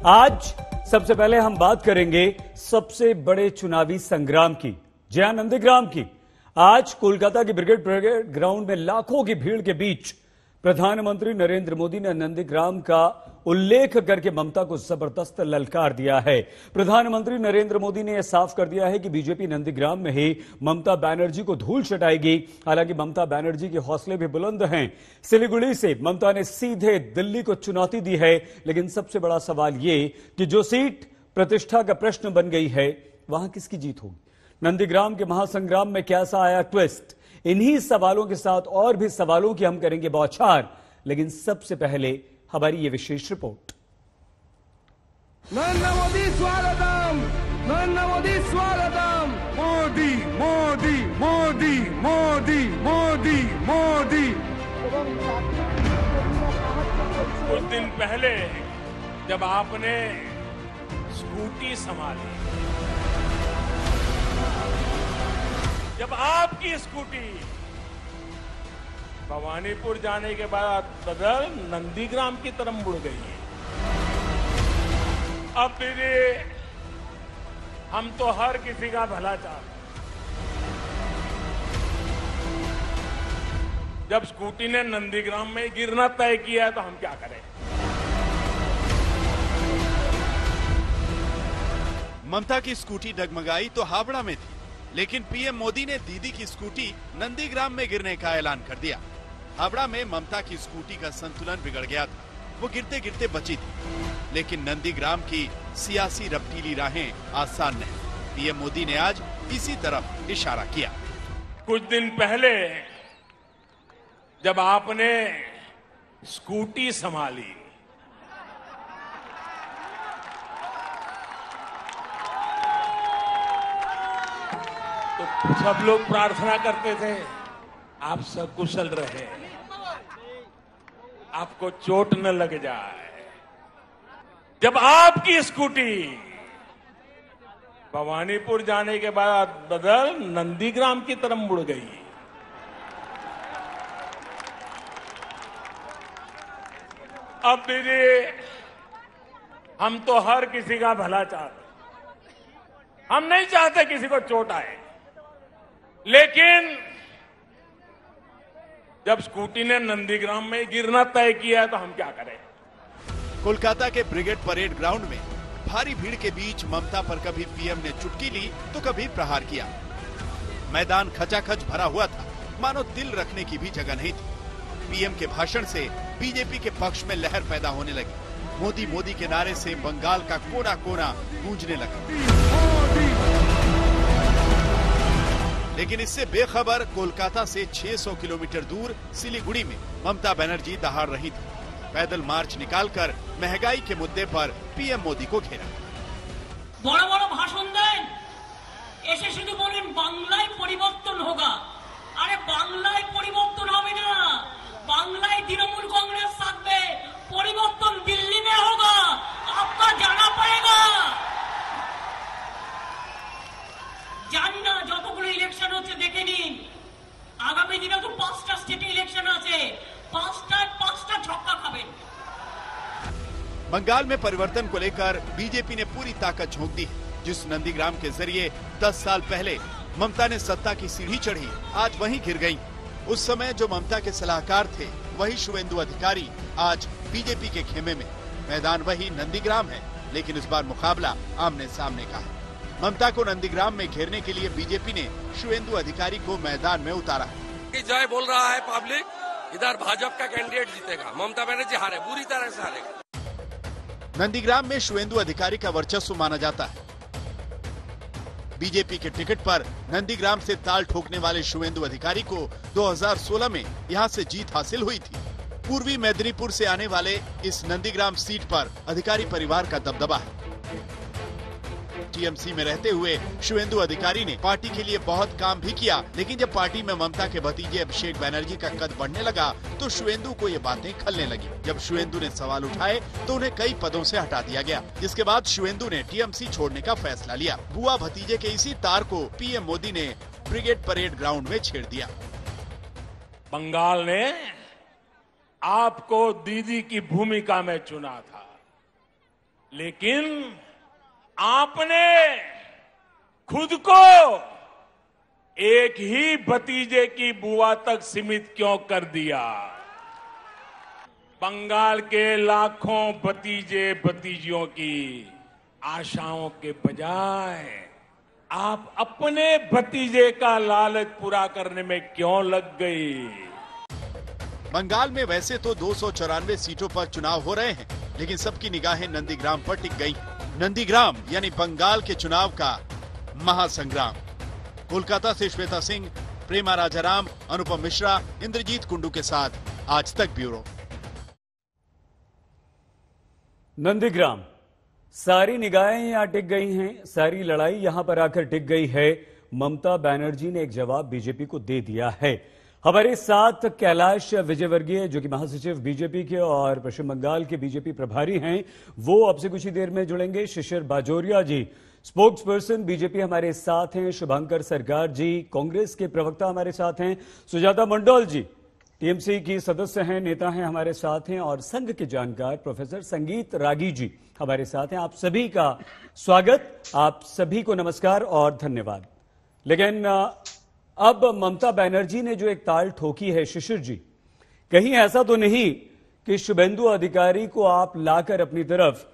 आज सबसे पहले हम बात करेंगे सबसे बड़े चुनावी संग्राम की, जहां नंदीग्राम की। आज कोलकाता के ब्रिगेड परेड ग्राउंड में लाखों की भीड़ के बीच प्रधानमंत्री नरेंद्र मोदी ने नंदीग्राम का उल्लेख करके ममता को जबरदस्त ललकार दिया है। प्रधानमंत्री नरेंद्र मोदी ने यह साफ कर दिया है कि बीजेपी नंदीग्राम में ही ममता बनर्जी को धूल चटाएगी। हालांकि ममता बनर्जी के हौसले भी बुलंद हैं। सिलीगुड़ी से ममता ने सीधे दिल्ली को चुनौती दी है, लेकिन सबसे बड़ा सवाल यह कि जो सीट प्रतिष्ठा का प्रश्न बन गई है, वहां किसकी जीत होगी? नंदीग्राम के महासंग्राम में कैसा आया ट्विस्ट? इन्हीं सवालों के साथ और भी सवालों की हम करेंगे बौछार, लेकिन सबसे पहले हमारी ये विशेष रिपोर्ट। नरेंद्र मोदी स्वागतम, नरेंद्र मोदी स्वागतम, मोदी मोदी मोदी मोदी मोदी मोदी। कुछ दिन पहले जब आपने स्कूटी संभाली, जब आपकी स्कूटी भवानीपुर जाने के बाद बदल नंदीग्राम की तरफ मुड़ गई है, अब भी हम तो हर किसी का भला चाहते। जब स्कूटी ने नंदीग्राम में गिरना तय किया है तो हम क्या करें? ममता की स्कूटी डगमगाई तो हावड़ा में थी, लेकिन पीएम मोदी ने दीदी की स्कूटी नंदीग्राम में गिरने का ऐलान कर दिया। हावड़ा में ममता की स्कूटी का संतुलन बिगड़ गया था, वो गिरते गिरते बची थी, लेकिन नंदीग्राम की सियासी रपटीली राहें आसान नहीं। पीएम मोदी ने आज इसी तरफ इशारा किया। कुछ दिन पहले जब आपने स्कूटी संभाली, तो सब लोग प्रार्थना करते थे आप सकुशल रहे, आपको चोट न लग जाए। जब आपकी स्कूटी भवानीपुर जाने के बाद बदल नंदीग्राम की तरफ मुड़ गई, अब भी हम तो हर किसी का भला चाहते। हम नहीं चाहते किसी को चोट आए, लेकिन जब स्कूटी ने नंदीग्राम में गिरना तय किया है तो हम क्या करें? कोलकाता के ब्रिगेड परेड ग्राउंड में भारी भीड़ के बीच ममता पर कभी पीएम ने चुटकी ली तो कभी प्रहार किया। मैदान खचाखच भरा हुआ था, मानो दिल रखने की भी जगह नहीं थी। पीएम के भाषण से बीजेपी के पक्ष में लहर पैदा होने लगी। मोदी मोदी के नारे से बंगाल का कोना कोना गूंजने लगा। लेकिन इससे बेखबर कोलकाता से 600 किलोमीटर दूर सिलीगुड़ी में ममता बनर्जी दहाड़ रही थी। पैदल मार्च निकालकर महंगाई के मुद्दे पर पीएम मोदी को घेरा। बड़ा बड़ा भाषण दें, ऐसे शुद्ध बोलें बांग्लाय परिवर्तन होगा। अरे बांग्लाय परिवर्तन होगा ना, बांग्लाय तृणमूल कांग्रेस থাকবে, परिवर्तन दिल्ली में होगा, आपका जाना पड़ेगा। জানি না যতগুলো ইলেকশন হচ্ছে দেখে নিন, আগামী দিনে তো 5টা স্টেট ইলেকশন আছে, 5টা ছক্কা খাবেন। बंगाल में परिवर्तन को लेकर बीजेपी ने पूरी ताकत झोंक दी। जिस नंदीग्राम के जरिए 10 साल पहले ममता ने सत्ता की सीढ़ी चढ़ी, आज वहीं गिर गयी। उस समय जो ममता के सलाहकार थे वही शुवेंदु अधिकारी आज बीजेपी के खेमे में। मैदान वही नंदीग्राम है, लेकिन इस बार मुकाबला आमने सामने का है। ममता को नंदीग्राम में घेरने के लिए बीजेपी ने शुवेंदु अधिकारी को मैदान में उतारा है। जय बोल रहा है पब्लिक, इधर भाजपा का कैंडिडेट जीतेगा, ममता बनर्जी हारे, बुरी तरह से हारेगा। नंदीग्राम में शुवेंदु अधिकारी का वर्चस्व माना जाता है। बीजेपी के टिकट पर नंदीग्राम से ताल ठोकने वाले शुवेंदु अधिकारी को 2016 में यहां से जीत हासिल हुई थी। पूर्वी मेदिनीपुर से आने वाले इस नंदीग्राम सीट पर अधिकारी परिवार का दबदबा है। टीएमसी में रहते हुए शुवेंदु अधिकारी ने पार्टी के लिए बहुत काम भी किया, लेकिन जब पार्टी में ममता के भतीजे अभिषेक बनर्जी का कद बढ़ने लगा तो शुवेंदु को ये बातें खलने लगी। जब शुवेंदु ने सवाल उठाए तो उन्हें कई पदों से हटा दिया गया, जिसके बाद शुवेंदु ने टीएमसी छोड़ने का फैसला लिया। बुआ भतीजे के इसी तार को पीएम मोदी ने ब्रिगेड परेड ग्राउंड में छेड़ दिया। बंगाल ने आपको दीदी की भूमिका में चुना था। लेकिन आपने खुद को एक ही भतीजे की बुआ तक सीमित क्यों कर दिया? बंगाल के लाखों भतीजे भतीजियों की आशाओं के बजाय आप अपने भतीजे का लालच पूरा करने में क्यों लग गई? बंगाल में वैसे तो 294 सीटों पर चुनाव हो रहे हैं, लेकिन सबकी निगाहें नंदीग्राम पर टिक गई। नंदीग्राम यानी बंगाल के चुनाव का महासंग्राम। कोलकाता से श्वेता सिंह, प्रेमा राजाराम, अनुपम मिश्रा, इंद्रजीत कुंडू के साथ आज तक ब्यूरो। नंदीग्राम, सारी निगाहें यहां टिक गई हैं, सारी लड़ाई यहां पर आकर टिक गई है। ममता बनर्जी ने एक जवाब बीजेपी को दे दिया है। हमारे साथ कैलाश विजयवर्गीय, जो कि महासचिव बीजेपी के और पश्चिम बंगाल के बीजेपी प्रभारी हैं, वो अब से कुछ ही देर में जुड़ेंगे। शिशिर बाजोरिया जी, स्पोक्स पर्सन बीजेपी, हमारे साथ हैं। शुभंकर सरकार जी, कांग्रेस के प्रवक्ता, हमारे साथ हैं। सुजाता मंडल जी, टीएमसी की सदस्य हैं, नेता हैं, हमारे साथ हैं। और संघ के जानकार प्रोफेसर संगीत रागी जी हमारे साथ हैं। आप सभी का स्वागत, आप सभी को नमस्कार और धन्यवाद। लेकिन अब ममता बनर्जी ने जो एक ताल ठोकी है, शिशिर जी, कहीं ऐसा तो नहीं कि शुभेंदु अधिकारी को आप लाकर अपनी तरफ,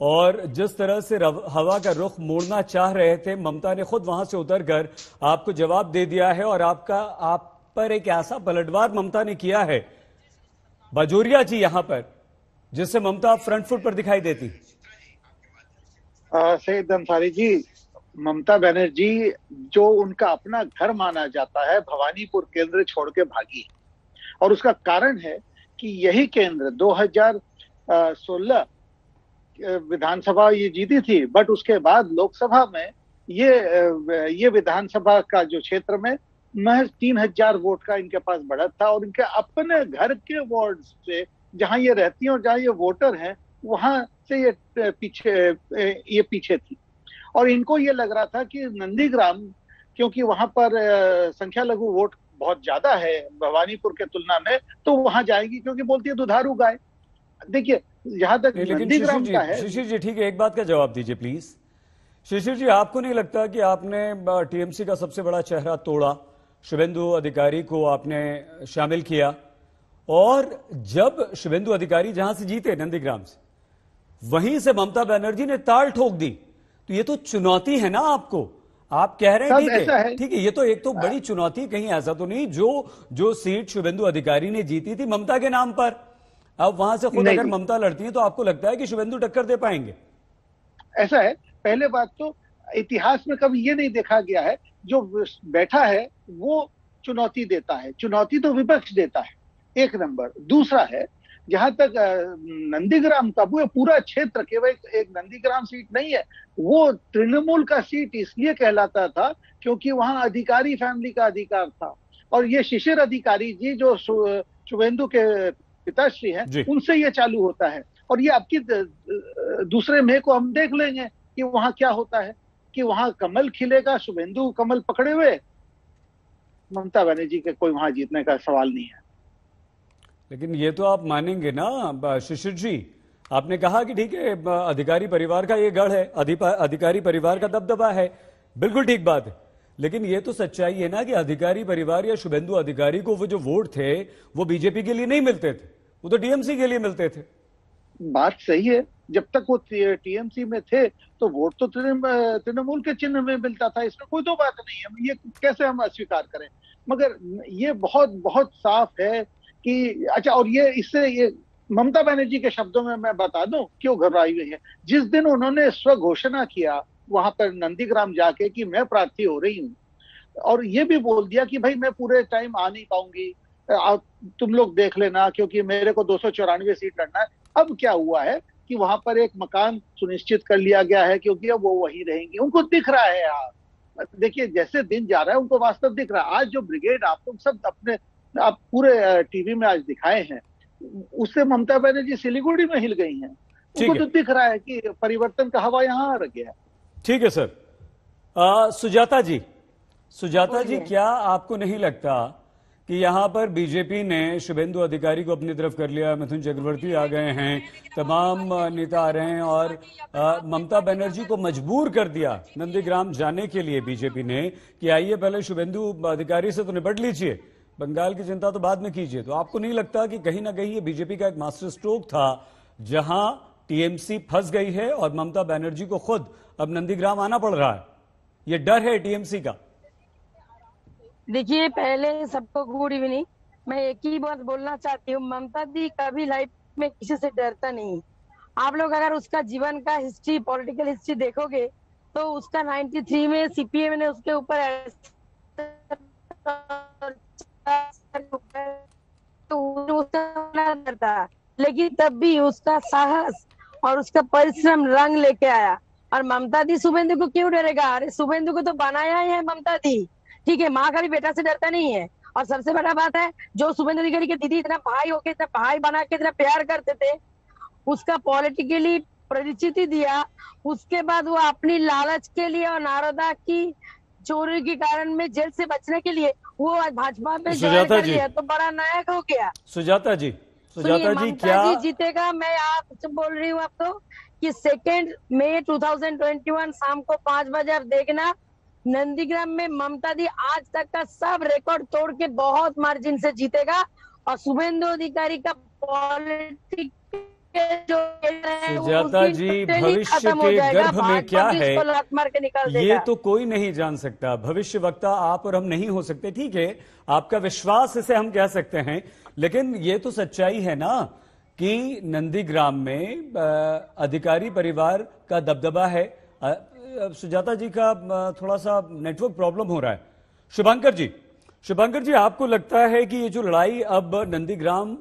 और जिस तरह से हवा का रुख मोड़ना चाह रहे थे, ममता ने खुद वहां से उतरकर आपको जवाब दे दिया है और आप पर एक ऐसा पलटवार ममता ने किया है, बाजोरिया जी, यहां पर, जिससे ममता फ्रंट फुट पर दिखाई देती। सईद अंसारी जी, ममता बनर्जी जो उनका अपना घर माना जाता है, भवानीपुर केंद्र छोड़ के भागी, और उसका कारण है कि यही केंद्र 2016 विधानसभा ये जीती थी, बट उसके बाद लोकसभा में ये विधानसभा का जो क्षेत्र में महज 3000 वोट का इनके पास बढ़त था, और इनके अपने घर के वार्ड से, जहां ये रहती हैं और जहां ये वोटर हैं, वहां से ये पीछे थी। और इनको ये लग रहा था कि नंदीग्राम, क्योंकि वहां पर संख्या लघु वोट बहुत ज्यादा है भवानीपुर के तुलना में, तो वहां जाएगी, क्योंकि बोलती है दुधारू गाय। देखिए, जहां तक नंदीग्राम का है। शिशिर जी, ठीक है, एक बात का जवाब दीजिए प्लीज। शिशिर जी, आपको नहीं लगता कि आपने टीएमसी का सबसे बड़ा चेहरा तोड़ा, शुभेंदु अधिकारी को आपने शामिल किया, और जब शुभेंदु अधिकारी जहां से जीते नंदीग्राम से, वहीं से ममता बनर्जी ने ताल ठोक दी, तो ये तो चुनौती है ना आपको। आप कह रहे हैं ठीक है, ये तो एक तो बड़ी चुनौती, कहीं ऐसा तो नहीं जो सीट शुभेंदु अधिकारी ने जीती थी ममता के नाम पर, अब वहां से खुद अगर ममता लड़ती है, तो आपको लगता है कि शुभेंदु टक्कर दे पाएंगे? ऐसा है, पहले बात तो इतिहास में कभी ये नहीं देखा गया है जो बैठा है वो चुनौती देता है। चुनौती तो विपक्ष देता है, एक नंबर। दूसरा है, जहां तक नंदीग्राम का वो पूरा क्षेत्र केवल एक नंदीग्राम सीट नहीं है, वो तृणमूल का सीट इसलिए कहलाता था क्योंकि वहां अधिकारी फैमिली का अधिकार था। और ये शिशिर अधिकारी जी, जो शुभेंदु के पिताश्री हैं, उनसे ये चालू होता है। और ये आपकी दूसरे मई को हम देख लेंगे कि वहां क्या होता है, कि वहां कमल खिलेगा, शुभेंदु कमल पकड़े हुए, ममता बनर्जी के कोई वहां जीतने का सवाल नहीं है। लेकिन ये तो आप मानेंगे ना शिशिर जी, आपने कहा कि ठीक है, अधिकारी परिवार का ये गढ़ है, अधिकारी परिवार का दबदबा है, बिल्कुल ठीक बात है। लेकिन ये तो सच्चाई है ना कि अधिकारी परिवार या शुभेंदु अधिकारी को वो जो वोट थे, वो बीजेपी के लिए नहीं मिलते थे, वो तो टीएमसी के लिए मिलते थे। बात सही है, जब तक वो टीएमसी में थे तो वोट तो तृणमूल के चिन्ह में मिलता था, इसमें कोई दो बात नहीं है, ये कैसे हम अस्वीकार करें। मगर ये बहुत बहुत साफ है कि अच्छा, और ये ममता बनर्जी के शब्दों में मैं बता दूं क्यों घबराई हुई है। जिस दिन उन्होंने स्व घोषणा किया वहां पर नंदीग्राम जाके कि मैं प्रार्थी हो रही हूँ, और ये भी बोल दिया कि भाई मैं पूरे टाइम आ नहीं पाऊंगी, तुम लोग देख लेना, क्योंकि मेरे को 294 सीट लड़ना है। अब क्या हुआ है कि वहां पर एक मकान सुनिश्चित कर लिया गया है, क्योंकि अब वो वहीं रहेंगी। उनको दिख रहा है यार, देखिए जैसे दिन जा रहा है उनको वास्तव दिख रहा है। आज जो ब्रिगेड आप लोग सब आप पूरे टीवी में आज दिखाए हैं, उससे ममता बनर्जी सिलीगुड़ी में हिल गई हैं। उनको तो दिख रहा है कि परिवर्तन का हवा यहाँ आ गया है। ठीक है सर। सुजाता जी, क्या आपको नहीं लगता कि यहां पर बीजेपी ने शुभेंदु अधिकारी को अपनी तरफ कर लिया, मिथुन चक्रवर्ती आ गए हैं, तमाम नेता आ रहे हैं और ममता बनर्जी को मजबूर कर दिया नंदीग्राम जाने के लिए बीजेपी ने कि आइए पहले शुभेंदु अधिकारी से तो निपट लीजिए, बंगाल की चिंता तो बाद में कीजिए। तो आपको नहीं लगता कि कहीं ना कहीं ये बीजेपी का एक मास्टर स्ट्रोक था, जहां टीएमसी फंस गई है और ममता बनर्जी को खुद अब नंदीग्राम आना पड़ रहा है? ये डर है टीएमसी का। देखिए, पहले सबको गुड इवनिंग। मैं एक ही बात बोलना चाहती हूँ, ममता दी कभी लाइफ में किसी से डरता नहीं। आप लोग अगर उसका जीवन का हिस्ट्री, पॉलिटिकल हिस्ट्री देखोगे तो उसका 93 में सीपीएम ने उसके ऊपर तो उसका डरता, लेकिन तब भी उसका साहस और उसका परिश्रम रंग लेके आया। और ममता दी शुभेंदु को क्यों डरेगा? अरे शुभेंदु को तो बनाया ही है ममता दी, ठीक है। माँ का भी बेटा से डरता नहीं है। और सबसे बड़ा बात है, जो शुभेंदु अधिकारी के दीदी इतना भाई होके, इतना भाई बना के इतना प्यार करते थे, उसका पॉलिटिकली परिचिति दिया। उसके बाद वो अपनी लालच के लिए और नारदा की चोरी के कारण में जेल से बचने के लिए वो आज भाजपा में ज्वाइन कर लिया, तो बड़ा नायक हो गया। सुजाता जी क्या जीतेगा? मैं आपसे बोल रही हूँ आपको कि 2 मई 2021 शाम को 5 बजे आप देखना, नंदीग्राम में ममता दी आज तक का सब रिकॉर्ड तोड़ के बहुत मार्जिन से जीतेगा। और शुभेंदु अधिकारी का पॉलिटिक्स जो सुजाता जी, भविष्य के गर्भ में क्या है ये तो कोई नहीं जान सकता। भविष्य वक्ता आप और हम नहीं हो सकते, ठीक है, आपका विश्वास इसे हम कह सकते हैं, लेकिन ये तो सच्चाई है ना कि नंदीग्राम में अधिकारी परिवार का दबदबा है। सुजाता जी का थोड़ा सा नेटवर्क प्रॉब्लम हो रहा है। शुभंकर जी, आपको लगता है कि ये जो लड़ाई अब नंदीग्राम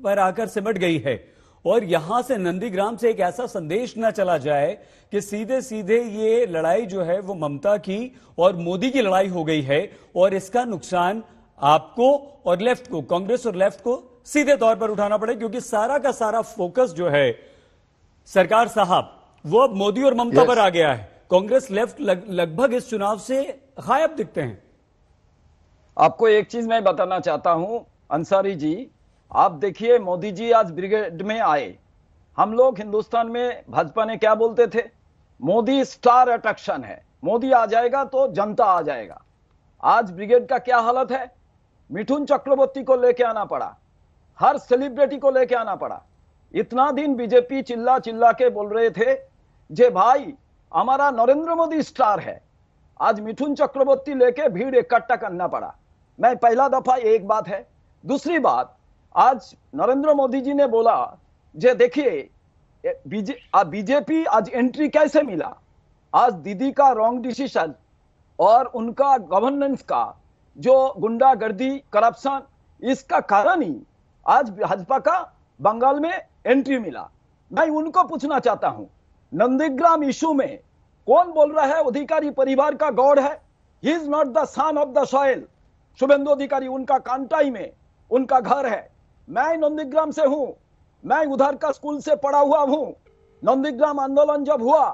पर आकर सिमट गई है और यहां से नंदीग्राम से एक ऐसा संदेश न चला जाए कि सीधे सीधे ये लड़ाई जो है वो ममता की और मोदी की लड़ाई हो गई है और इसका नुकसान आपको और लेफ्ट को, कांग्रेस और लेफ्ट को सीधे तौर पर उठाना पड़े, क्योंकि सारा का सारा फोकस जो है सरकार साहब वो अब मोदी और ममता पर आ गया है। कांग्रेस लेफ्ट लगभग इस चुनाव से गायब दिखते हैं। आपको एक चीज मैं बताना चाहता हूं अंसारी जी, आप देखिए मोदी जी आज ब्रिगेड में आए। हम लोग हिंदुस्तान में भाजपा ने क्या बोलते थे? मोदी स्टार अट्रैक्शन है, मोदी आ जाएगा तो जनता आ जाएगा। आज ब्रिगेड का क्या हालत है? मिथुन चक्रवर्ती को लेके आना पड़ा, हर सेलिब्रिटी को लेके आना पड़ा। इतना दिन बीजेपी चिल्ला चिल्ला के बोल रहे थे जे भाई हमारा नरेंद्र मोदी स्टार है, आज मिथुन चक्रवर्ती लेके भीड़ इकट्ठा करना पड़ा। मैं पहला दफा एक बात है। दूसरी बात, आज नरेंद्र मोदी जी ने बोला जे देखिए बीजेपी आज एंट्री कैसे मिला? आज दीदी का रॉन्ग डिसीजन और उनका गवर्नेंस का जो गुंडागर्दी, करप्शन, इसका कारण ही आज भाजपा का बंगाल में एंट्री मिला। मैं उनको पूछना चाहता हूं, नंदीग्राम इशू में कौन बोल रहा है अधिकारी परिवार का गॉड है? He is not the son of the soil. Suvendu Adhikari उनका कांटाई में उनका घर है। मैं नंदीग्राम से हूं, मैं उधर का स्कूल से पढ़ा हुआ हूं। नंदीग्राम आंदोलन जब हुआ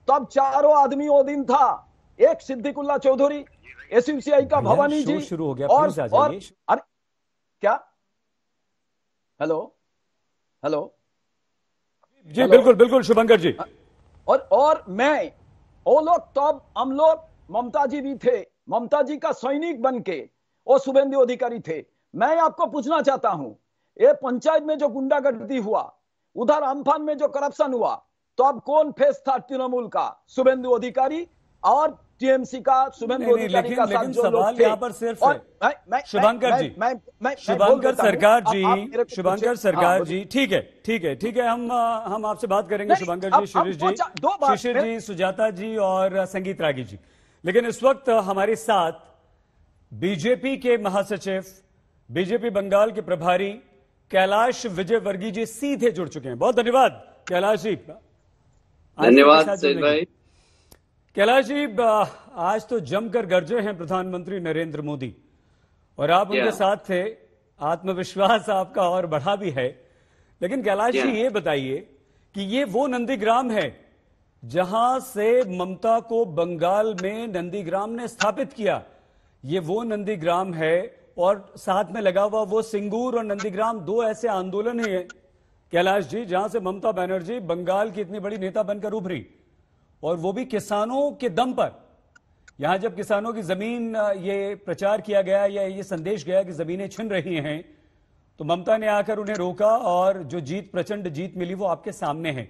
तब चारों आदमी वो दिन था, एक सिद्दीकुल्ला चौधरी, एसयूसीआई का भवानी जी शुरू हो गया और अरे क्या? हेलो जी, बिल्कुल शुभंकर जी। और मैं वो लोग तब हम लोग ममता जी भी थे, ममता जी का सैनिक बन के वो शुभेंदु अधिकारी थे। मैं आपको पूछना चाहता हूं, ये पंचायत में जो गुंडागर्दी हुआ, उधर अम्फान में जो करप्शन हुआ, तो अब कौन फेस था तृणमूल का? शुभेंदु अधिकारी और टीएमसी का शुभेंदु अधिकारी का साथ जो लोग थे। यहाँ पर सिर्फ शुभंकर सरकार जी, ठीक है, हम आपसे बात करेंगे शुभंकर जी, शिशिर जी, सुजाता जी और संगीत रागी जी। लेकिन इस वक्त हमारे साथ बीजेपी के महासचिव, बीजेपी बंगाल के प्रभारी कैलाश विजयवर्गीय जी सीधे जुड़ चुके हैं। बहुत धन्यवाद कैलाश जी। धन्यवाद सैयद भाई। कैलाश जी, आज तो जमकर गरजे हैं प्रधानमंत्री नरेंद्र मोदी और आप उनके साथ थे, आत्मविश्वास आपका और बढ़ा भी है। लेकिन कैलाश जी ये बताइए कि ये वो नंदीग्राम है जहां से ममता को बंगाल में नंदीग्राम ने स्थापित किया, ये वो नंदीग्राम है और साथ में लगा हुआ वो सिंगूर और नंदीग्राम, दो ऐसे आंदोलन हैं कैलाश जी जहां से ममता बनर्जी बंगाल की इतनी बड़ी नेता बनकर उभरी, और वो भी किसानों के दम पर। यहां जब किसानों की जमीन ये प्रचार किया गया या ये संदेश गया कि जमीनें छिन रही हैं, तो ममता ने आकर उन्हें रोका और जो जीत, प्रचंड जीत मिली वो आपके सामने है।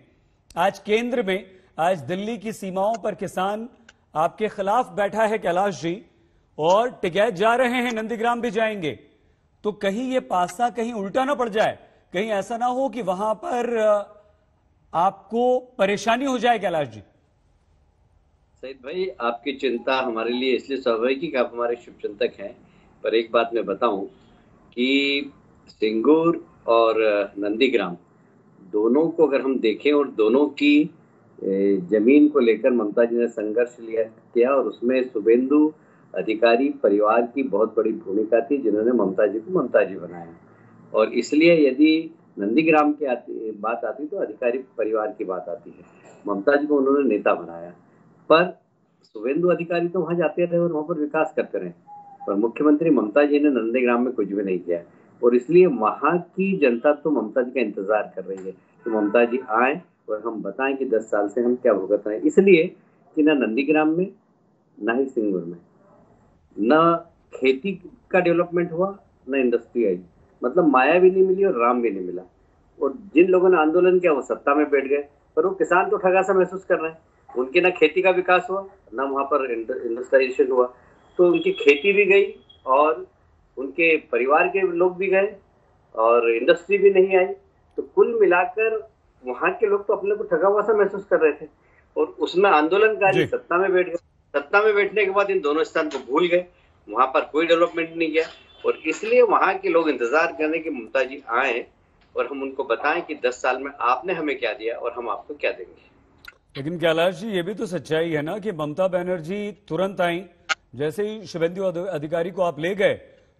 आज केंद्र में, आज दिल्ली की सीमाओं पर किसान आपके खिलाफ बैठा है कैलाश जी, और टिकैत जा रहे हैं, नंदीग्राम भी जाएंगे। तो कहीं ये पासा कहीं उल्टा ना पड़ जाए, कहीं ऐसा ना हो कि वहां पर आपको परेशानी हो जाए कैलाश जी। सईद भाई, आपकी चिंता हमारे लिए इसलिए स्वाभाविक, आप हमारे शुभचिंतक हैं। पर एक बात मैं बताऊं कि सिंगूर और नंदीग्राम दोनों को अगर हम देखें, और दोनों की जमीन को लेकर ममता जी ने संघर्ष किया, और उसमें शुभेंदु अधिकारी परिवार की बहुत बड़ी भूमिका थी, जिन्होंने ममता जी को ममता जी बनाया। और इसलिए यदि नंदीग्राम की बात आती तो अधिकारी परिवार की बात आती है। ममता जी को उन्होंने नेता बनाया, पर शुभेंदु अधिकारी तो वहां जाते रहे और वहां पर विकास करते रहे, पर मुख्यमंत्री ममता जी ने नंदीग्राम में कुछ भी नहीं किया। और इसलिए वहां की जनता तो ममता जी का इंतजार कर रही है कि ममता जी आए और हम बताएं कि 10 साल से हम क्या भुगत रहे हैं। इसलिए कि ना नंदीग्राम में, ना ही सिंगूर में, ना खेती का डेवलपमेंट हुआ, ना इंडस्ट्री आई, मतलब माया भी नहीं मिली और राम भी नहीं मिला। और जिन लोगों ने आंदोलन किया वो सत्ता में बैठ गए, पर वो किसान तो ठगा सा महसूस कर रहे हैं। उनके ना खेती का विकास हुआ, ना वहां पर इंडस्ट्रियलाइजेशन हुआ, तो उनकी खेती भी गई और उनके परिवार के लोग भी गए और इंडस्ट्री भी नहीं आई। तो कुल मिलाकर वहां के लोग तो अपने को ठगा हुआ सा महसूस कर रहे थे, और उसमें आंदोलनकारी सत्ता में बैठ गए। सत्ता में बैठने के बाद इन दोनों स्थान को भूल गए, वहां पर कोई डेवलपमेंट नहीं किया। और इसलिए वहां के लोग इंतजार कर रहे कि ममता जी आए और हम उनको बताएं कि 10 साल में आपने हमें क्या दिया और हम आपको क्या देंगे। लेकिन कैलाश जी, ये भी तो सच्चाई है ना कि ममता बनर्जी तुरंत आई, जैसे ही शुभेंदु अधिकारी को आप ले गए,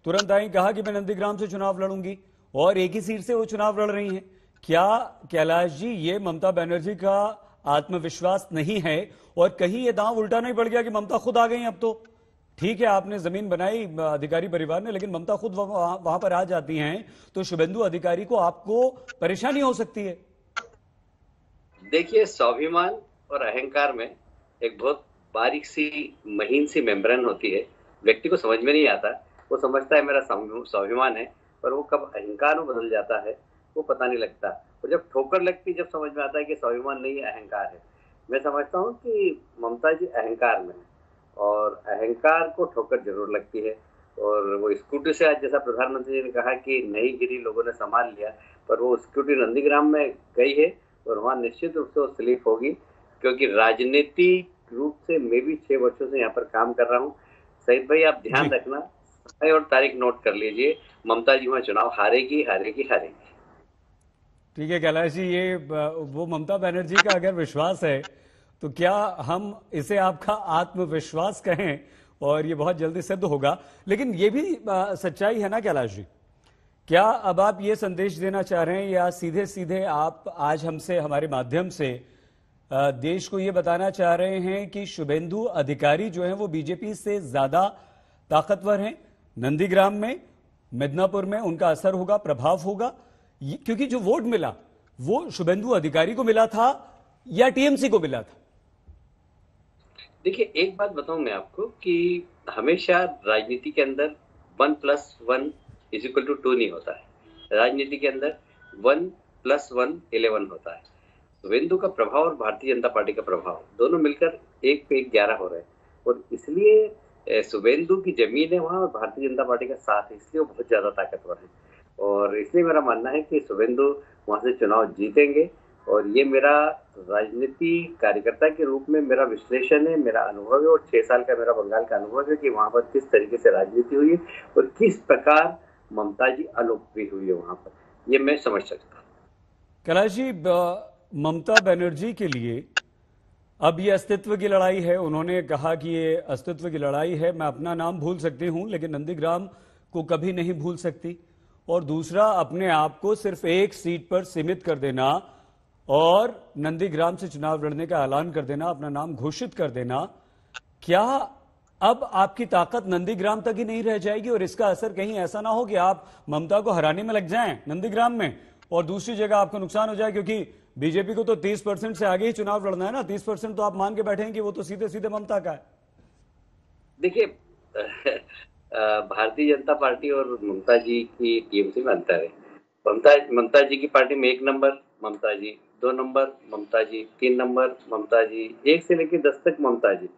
तुरंत आई, कहा कि मैं नंदीग्राम से चुनाव लड़ूंगी, और एक ही सीट से वो चुनाव लड़ रही हैं। क्या कैलाश जी ये ममता बनर्जी का आत्मविश्वास नहीं है, और कहीं ये दांव उल्टा नहीं पड़ गया कि ममता खुद आ गई? अब तो ठीक है, आपने जमीन बनाई अधिकारी परिवार ने, लेकिन ममता खुद वहां पर आ जाती हैं, तो शुभेंदु अधिकारी को आपको परेशानी हो सकती है। देखिए, स्वाभिमान और अहंकार में एक बहुत बारीक सी, महीन सी मेम्ब्रेन होती है। व्यक्ति को समझ में नहीं आता, वो समझता है मेरा स्वाभिमान है, पर वो कब अहंकार में बदल जाता है वो पता नहीं लगता। और जब ठोकर लगती, जब समझ में आता है कि स्वाभिमान नहीं है, अहंकार है। मैं समझता हूँ कि ममता जी अहंकार में है, और अहंकार को ठोकर जरूर लगती है। और वो स्कूटी से, आज जैसा प्रधानमंत्री जी ने कहा कि नहीं गिरी, लोगों ने संभाल लिया, पर वो स्कूटी नंदीग्राम में गई है और वहाँ निश्चित रूप से वो स्लिप होगी, क्योंकि राजनीतिक रूप से मैं भी 6 वर्षों से यहाँ पर काम कर रहा हूँ। सईद भाई, आप ध्यान रखना और तारीख नोट कर लीजिए, ममता जी वहाँ चुनाव हारेगी, हारेगी, हारेगी। ठीक है कैलाश जी, ये वो ममता बनर्जी का अगर विश्वास है तो क्या हम इसे आपका आत्मविश्वास कहें, और ये बहुत जल्दी सिद्ध होगा। लेकिन ये भी सच्चाई है ना कैलाश जी, क्या अब आप ये संदेश देना चाह रहे हैं, या सीधे सीधे आप आज हमसे, हमारे माध्यम से देश को ये बताना चाह रहे हैं कि शुभेंदु अधिकारी जो हैं वो बीजेपी से ज्यादा ताकतवर हैं, नंदीग्राम में, मिदनापुर में उनका असर होगा, प्रभाव होगा, क्योंकि जो वोट मिला वो शुभेंदु अधिकारी को मिला था या टीएमसी को मिला था? देखिए, एक बात बताऊं मैं आपको कि हमेशा राजनीति के अंदर 1+1 = 2 नहीं होता है। राजनीति के अंदर 1+1 11 होता है। शुभेंदु का प्रभाव और भारतीय जनता पार्टी का प्रभाव दोनों मिलकर 1 पे 11 हो रहे हैं, और इसलिए शुभेंदु की जमीन है वहां और भारतीय जनता पार्टी का साथ है, इसलिए वो बहुत ज्यादा ताकतवर है। और इसलिए मेरा मानना है कि शुभेंदु वहां से चुनाव जीतेंगे, और ये मेरा राजनीति कार्यकर्ता के रूप में मेरा विश्लेषण है, मेरा अनुभव है, और 6 साल का मेरा बंगाल का अनुभव है कि वहां पर किस तरीके से राजनीति हुई है और किस प्रकार ममता जी अलोकप्रिय हुई है वहां पर, ये मैं समझ सकता हूँ। कैलाश जी, ममता बनर्जी के लिए अब ये अस्तित्व की लड़ाई है। उन्होंने कहा कि ये अस्तित्व की लड़ाई है, मैं अपना नाम भूल सकती हूं लेकिन नंदीग्राम को कभी नहीं भूल सकती। और दूसरा, अपने आप को सिर्फ एक सीट पर सीमित कर देना और नंदीग्राम से चुनाव लड़ने का ऐलान कर देना, अपना नाम घोषित कर देना, क्या अब आपकी ताकत नंदीग्राम तक ही नहीं रह जाएगी और इसका असर कहीं ऐसा ना हो कि आप ममता को हराने में लग जाएं नंदीग्राम में और दूसरी जगह आपको नुकसान हो जाए, क्योंकि बीजेपी को तो 30% से आगे ही चुनाव लड़ना है ना। 30% तो आप मान के बैठे कि वो तो सीधे सीधे ममता का है। देखिए, भारतीय जनता पार्टी और ममता जी की टीएमसी में अंतर है। ममता जी की पार्टी में 1 नंबर ममता जी, 2 नंबर ममता जी, 3 नंबर ममता जी, 1 से लेकर 10 तक ममता जी,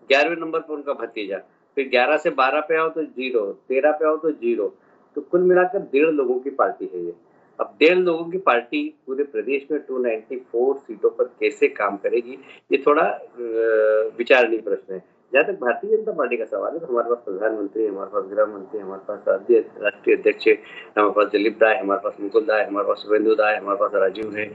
11वें नंबर पर उनका भतीजा, फिर 11 से 12 पे आओ तो 0, 13 पे आओ तो 0, तो कुल मिलाकर 1.5 लोगों की पार्टी है ये। अब 1.5 लोगों की पार्टी पूरे प्रदेश में 294 सीटों पर कैसे काम करेगी, ये थोड़ा विचारणीय प्रश्न है। जहाँ तक भारतीय जनता पार्टी का सवाल है तो हमारे पास प्रधानमंत्री, हमारे पास गृह मंत्री, हमारे पास राष्ट्रीय अध्यक्ष, हमारे पास दिलीप राय, हमारे पास मुकुल राय, हमारे पास शुभेंदु राय, हमारे पास राजीव है,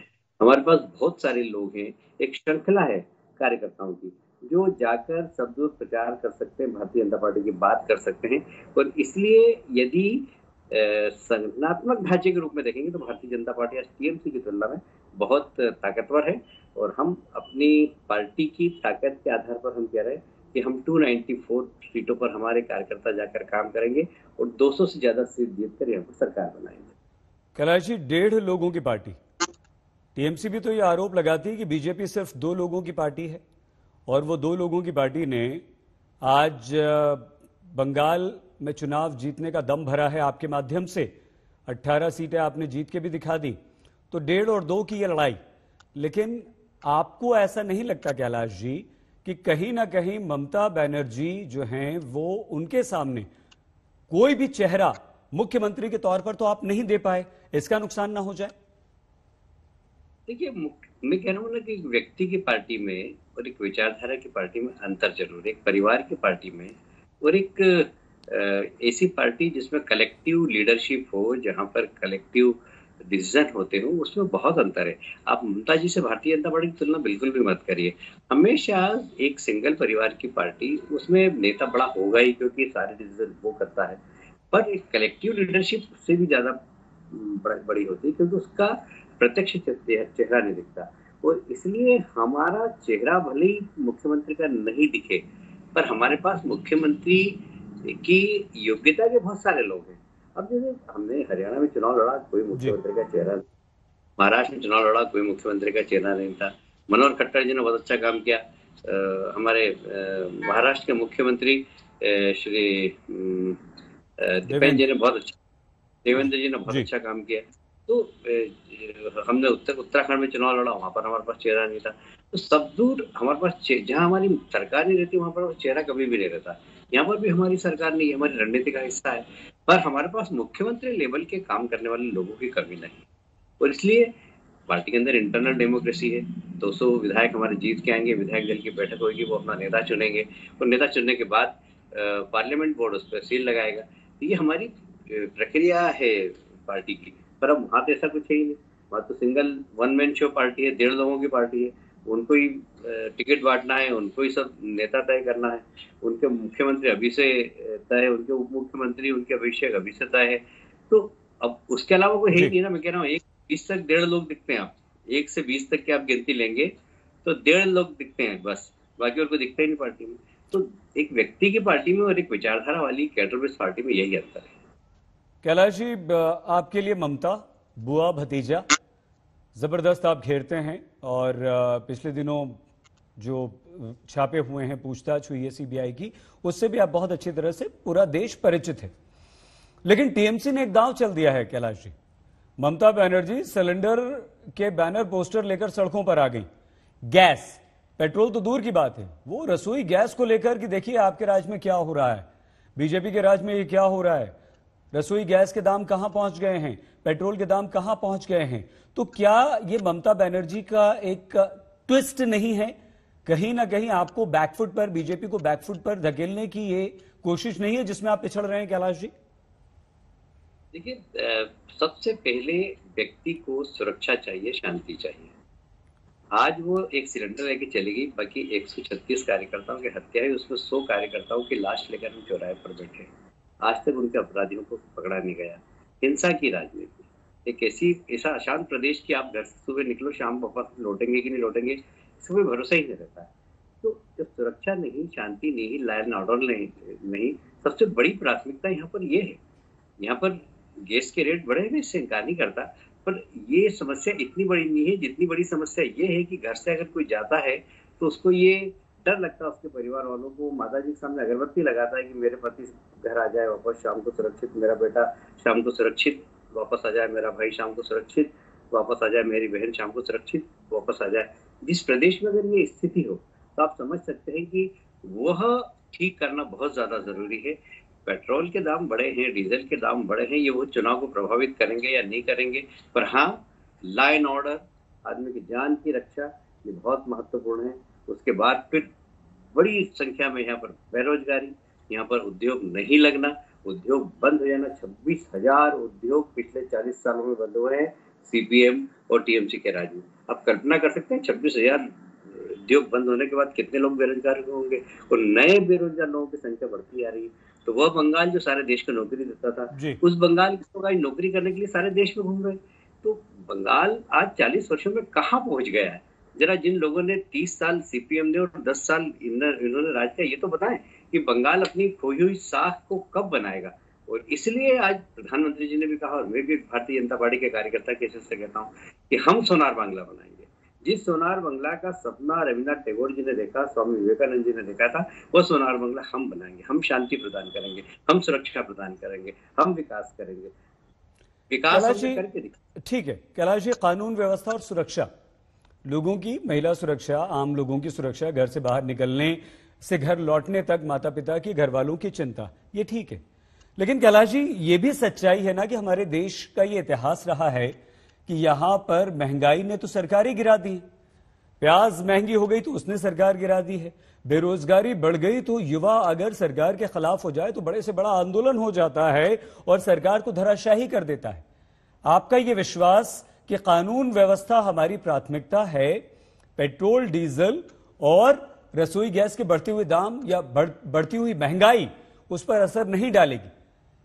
हमारे पास बहुत सारे लोग हैं। एक श्रृंखला है कार्यकर्ताओं की जो जाकर सब दूर प्रचार कर सकते हैं, भारतीय जनता पार्टी की बात कर सकते हैं। और इसलिए यदि संगठनात्मक ढांचे के रूप में देखेंगे तो भारतीय जनता पार्टी आज टीएमसी की तुलना में बहुत ताकतवर है। और हम अपनी पार्टी की ताकत के आधार पर हम कह रहे हैं कि हम 294 सीटों पर हमारे कार्यकर्ता जाकर काम करेंगे और 200 से ज्यादा सीट जीतकर यहाँ पर सरकार बनाएंगे। कैलाश जी, 1.5 लोगों की पार्टी, टीएमसी भी तो ये आरोप लगाती है कि बीजेपी सिर्फ 2 लोगों की पार्टी है और वो 2 लोगों की पार्टी ने आज बंगाल में चुनाव जीतने का दम भरा है आपके माध्यम से। 18 सीटें आपने जीत के भी दिखा दी, तो 1.5 और 2 की ये लड़ाई। लेकिन आपको ऐसा नहीं लगता कैलाश जी कि कहीं ना कहीं ममता बनर्जी जो हैं वो उनके सामने कोई भी चेहरा मुख्यमंत्री के तौर पर तो आप नहीं दे पाए, इसका नुकसान ना हो जाए? देखिए, मैं कह रहा हूँ ना कि एक व्यक्ति की पार्टी में और एक विचारधारा की पार्टी में अंतर जरूर है। एक परिवार की पार्टी में और एक ऐसी पार्टी जिसमें कलेक्टिव लीडरशिप हो, जहां पर कलेक्टिव डिसीजन होते हो, उसमें बहुत अंतर है। आप ममता जी से भारतीय जनता पार्टी की तुलना बिल्कुल भी मत करिए। हमेशा एक सिंगल परिवार की पार्टी, उसमें नेता बड़ा होगा ही क्योंकि सारे डिसीजन वो करता है, पर एक कलेक्टिव लीडरशिप उससे भी ज्यादा बड़ी होती है क्योंकि उसका प्रत्यक्ष चेहरा नहीं दिखता। और इसलिए हमारा चेहरा भले ही मुख्यमंत्री का नहीं दिखे, पर हमारे पास मुख्यमंत्री की योग्यता के बहुत सारे लोग हैं। अब जैसे हमने हरियाणा में चुनाव लड़ा, कोई मुख्यमंत्री का चेहरा, महाराष्ट्र में चुनाव लड़ा, कोई मुख्यमंत्री का चेहरा नहीं था। मनोहर खट्टर जी ने बहुत अच्छा काम किया। हमारे महाराष्ट्र के मुख्यमंत्री श्री देवेंद्र जी ने बहुत अच्छा काम किया। तो हमने उत्तराखंड में चुनाव लड़ा, वहां पर हमारे पास चेहरा नहीं था। तो सब दूर हमारे पास जहां हमारी सरकार नहीं रहती वहां पर चेहरा कभी भी नहीं रहता। यहाँ पर भी हमारी सरकार नहीं, हमारी रणनीति का हिस्सा है, पर हमारे पास मुख्यमंत्री लेवल के काम करने वाले लोगों की कमी नहीं। और इसलिए पार्टी के अंदर इंटरनल डेमोक्रेसी है। 200 विधायक हमारे जीत के आएंगे, विधायक दल की बैठक होगी, वो अपना नेता चुनेंगे और नेता चुनने के बाद पार्लियामेंट बोर्ड उस पर सील लगाएगा। तो ये हमारी प्रक्रिया है पार्टी की। पर अब वहां तो ऐसा कुछ है ही नहीं। वहां तो सिंगल 1 मैन शो पार्टी है, 1.5 लोगों की पार्टी है। उनको ही टिकट बांटना है, उनको ही सब नेता तय करना है। उनके मुख्यमंत्री अभी से तय है, उनके उप मुख्यमंत्री, उनके अभिषेक अभी से तय है। तो अब उसके अलावा कोई है ही नहीं ना। मैं कह रहा हूँ 1 तक 1.5 लोग दिखते हैं। आप 1 से 20 तक की आप गिनती लेंगे तो 1.5 लोग दिखते हैं बस, बाकी और कोई दिखता ही नहीं पार्टी में। तो एक व्यक्ति की पार्टी में और एक विचारधारा वाली कैडर बेस्ड पार्टी में यही अंतर है। कैलाश जी, आपके लिए ममता बुआ भतीजा जबरदस्त आप घेरते हैं और पिछले दिनों जो छापे हुए हैं, पूछताछ हुई है सीबीआई की, उससे भी आप बहुत अच्छी तरह से पूरा देश परिचित है। लेकिन टीएमसी ने एक दांव चल दिया है कैलाश जी। ममता बनर्जी सिलेंडर के बैनर पोस्टर लेकर सड़कों पर आ गई। गैस, पेट्रोल तो दूर की बात है, वो रसोई गैस को लेकर कि देखिए आपके राज में क्या हो रहा है, बीजेपी के राज में ये क्या हो रहा है, रसोई गैस के दाम कहां पहुंच गए हैं, पेट्रोल के दाम कहां पहुंच गए हैं। तो क्या ये ममता बनर्जी का एक ट्विस्ट नहीं है? कहीं ना कहीं आपको बैकफुट पर, बीजेपी को बैकफुट पर धकेलने की ये कोशिश नहीं है जिसमें आप पिछड़ रहे हैं कैलाश जी? देखिए, सबसे पहले व्यक्ति को सुरक्षा चाहिए, शांति चाहिए। आज वो एक सिलेंडर लेके चली गई, बाकी 136 कार्यकर्ताओं की हत्या है, उसमें 100 कार्यकर्ताओं की लाश लेकर हम चौराहे पर बैठे। आज तक उनके अपराधियों को पकड़ा नहीं गया। हिंसा की राजनीति, एक ऐसा अशांत प्रदेश की आप घर से सुबह निकलो, शाम वापस लौटेंगे कि नहीं लौटेंगे, इसका कोई भरोसा ही नहीं रहता है। तो जब सुरक्षा नहीं, शांति नहीं, लॉ एंड ऑर्डर नहीं, सबसे बड़ी प्राथमिकता यहाँ पर ये है। यहाँ पर गैस के रेट बढ़े हैं, इससे इनकार नहीं करता, पर ये समस्या इतनी बड़ी नहीं है जितनी बड़ी समस्या ये है कि घर से अगर कोई जाता है तो उसको ये डर लगता है, उसके परिवार वालों को, माता जी के सामने अगरबत्ती लगाता है कि मेरे पति घर आ जाए वापस शाम को सुरक्षित, मेरा बेटा शाम को सुरक्षित वापस आ जाए, मेरा भाई शाम को सुरक्षित वापस आ जाए, मेरी बहन शाम को सुरक्षित वापस आ जाए। जिस प्रदेश में अगर ये स्थिति हो तो आप समझ सकते हैं कि वह ठीक करना बहुत ज्यादा जरूरी है। पेट्रोल के दाम बढ़े हैं, डीजल के दाम बढ़े हैं, ये वो चुनाव को प्रभावित करेंगे या नहीं करेंगे, पर हाँ, लॉ एंड ऑर्डर, आदमी की जान की रक्षा, ये बहुत महत्वपूर्ण है। उसके बाद फिर बड़ी संख्या में यहाँ पर बेरोजगारी, यहाँ पर उद्योग नहीं लगना, उद्योग बंद हो जाना। 26,000 उद्योग पिछले 40 सालों में बंद हुए हैं सीपीएम और टीएमसी के राज में। आप कल्पना कर सकते हैं 26,000 उद्योग बंद होने के बाद कितने लोग बेरोजगार होंगे, और नए बेरोजगार लोगों की संख्या बढ़ती आ रही है। तो वह बंगाल जो सारे देश को नौकरी देता था, उस बंगाल के लोग आज नौकरी करने के लिए सारे देश में घूम रहे। तो बंगाल आज 40 वर्षों में कहाँ पहुंच गया है? जरा जिन लोगों ने 30 साल सीपीएम ने और 10 साल इन्होंने राज किया, ये तो बताएं कि बंगाल अपनी खोई हुई साख को कब बनाएगा। और इसलिए आज प्रधानमंत्री जी ने भी कहा, और मैं भी भारतीय जनता पार्टी के कार्यकर्ता के हिस्से से कहता हूँ कि हम सोनार बांग्ला बनाएंगे। जिस सोनार बांग्ला का सपना रविन्द्रनाथ टैगोर जी ने देखा, स्वामी विवेकानंद जी ने देखा था, वो सोनार बांग्ला हम बनाएंगे। हम शांति प्रदान करेंगे, हम सुरक्षा प्रदान करेंगे, हम विकास करेंगे। विकास करके ठीक है कैलाश जी, कानून व्यवस्था और सुरक्षा, लोगों की, महिला सुरक्षा, आम लोगों की सुरक्षा, घर से बाहर निकलने से घर लौटने तक माता पिता की, घर वालों की चिंता, ये ठीक है। लेकिन कैलाश जी, ये भी सच्चाई है ना कि हमारे देश का ये इतिहास रहा है कि यहां पर महंगाई ने तो सरकार ही गिरा दी, प्याज महंगी हो गई तो उसने सरकार गिरा दी है, बेरोजगारी बढ़ गई तो युवा अगर सरकार के खिलाफ हो जाए तो बड़े से बड़ा आंदोलन हो जाता है और सरकार को धराशायी कर देता है। आपका ये विश्वास कि कानून व्यवस्था हमारी प्राथमिकता है, पेट्रोल डीजल और रसोई गैस के बढ़ते हुए दाम या बढ़ती हुई महंगाई उस पर असर नहीं डालेगी,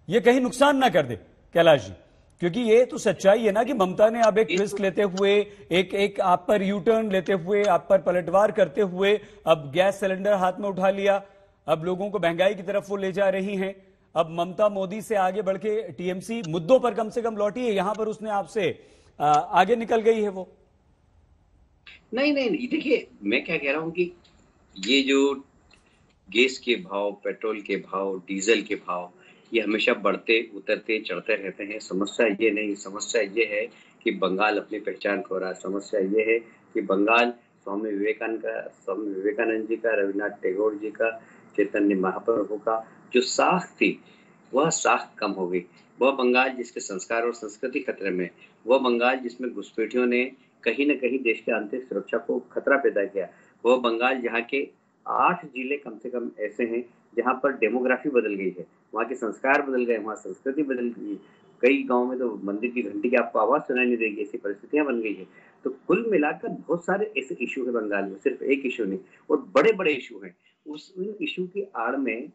ये कहीं नुकसान ना कर दे कैलाश जी? क्योंकि ये तो सच्चाई है ना कि ममता ने अब एक रिस्क लेते हुए, एक आप पर यू टर्न लेते हुए, आप पर पलटवार करते हुए अब गैस सिलेंडर हाथ में उठा लिया, अब लोगों को महंगाई की तरफ वो ले जा रही हैं। अब ममता मोदी से आगे बढ़ के टीएमसी मुद्दों पर कम से कम लौटी है, यहां पर उसने आपसे आगे निकल गई है वो। नहीं, देखिए मैं क्या कह रहा हूं कि ये जो गैस के भाव, पेट्रोल के भाव, डीजल के भाव, ये हमेशा बढ़ते उतरते चढ़ते रहते हैं। समस्या ये नहीं, समस्या ये है कि बंगाल अपनी पहचान खो रहा है। समस्या ये है कि बंगाल स्वामी विवेकानंद जी का, रविन्द्रनाथ टैगोर जी का, चैतन्य महाप्रभु का जो साख थी, वह साख कम हो गई। वह बंगाल जिसके संस्कार और संस्कृति खतरे में, वह बंगाल जिसमें घुसपैठियों ने कहीं न कहीं देश के आंतरिक सुरक्षा को खतरा पैदा किया, वह बंगाल जहाँ के 8 जिले कम से कम ऐसे हैं जहाँ पर डेमोग्राफी बदल गई है, वहाँ के संस्कार बदल गए, वहाँ संस्कृति बदल गई। कई गांव में तो मंदिर की घंटी की आपको आवाज सुनाई नहीं देगी, ऐसी परिस्थितियां बन गई है। तो कुल मिलाकर बहुत सारे ऐसे इशू है बंगाल में, सिर्फ एक इशू नहीं, और बड़े बड़े इशू हैं। उन इशू की आड़ में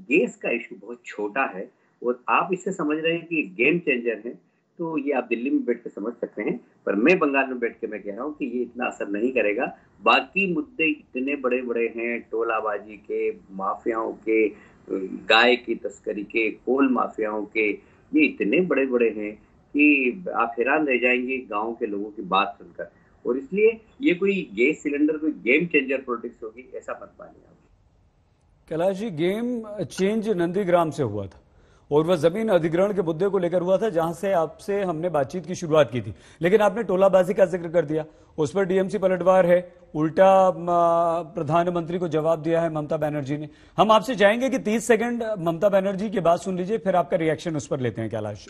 गैस का इशू बहुत छोटा है, और आप इससे समझ रहे हैं कि गेम चेंजर है, तो ये आप दिल्ली में बैठ के समझ सकते हैं, पर मैं बंगाल में बैठ के मैं कह रहा हूँ कि ये इतना असर नहीं करेगा। बाकी मुद्दे इतने बड़े बड़े हैं, टोलाबाजी के, माफियाओं के, गाय की तस्करी के, कोल माफियाओं के, ये इतने बड़े बड़े हैं कि आप हैरान रह जाएंगे गांव के लोगों की बात सुनकर। और इसलिए ये कोई गैस सिलेंडर कोई गेम चेंजर पॉलिटिक्स होगी ऐसा मत मानिए आप। कैलाश जी, गेम चेंज नंदीग्राम से हुआ था और वह जमीन अधिग्रहण के मुद्दे को लेकर हुआ था, जहां से आपसे हमने बातचीत की शुरुआत की थी। लेकिन आपने टोलाबाजी का जिक्र कर दिया, उस पर टीएमसी पलटवार है, उल्टा प्रधानमंत्री को जवाब दिया है ममता बनर्जी ने। हम आपसे चाहेंगे कि 30 सेकंड ममता बनर्जी की बात सुन लीजिए, फिर आपका रिएक्शन उस पर लेते हैं कैलाश।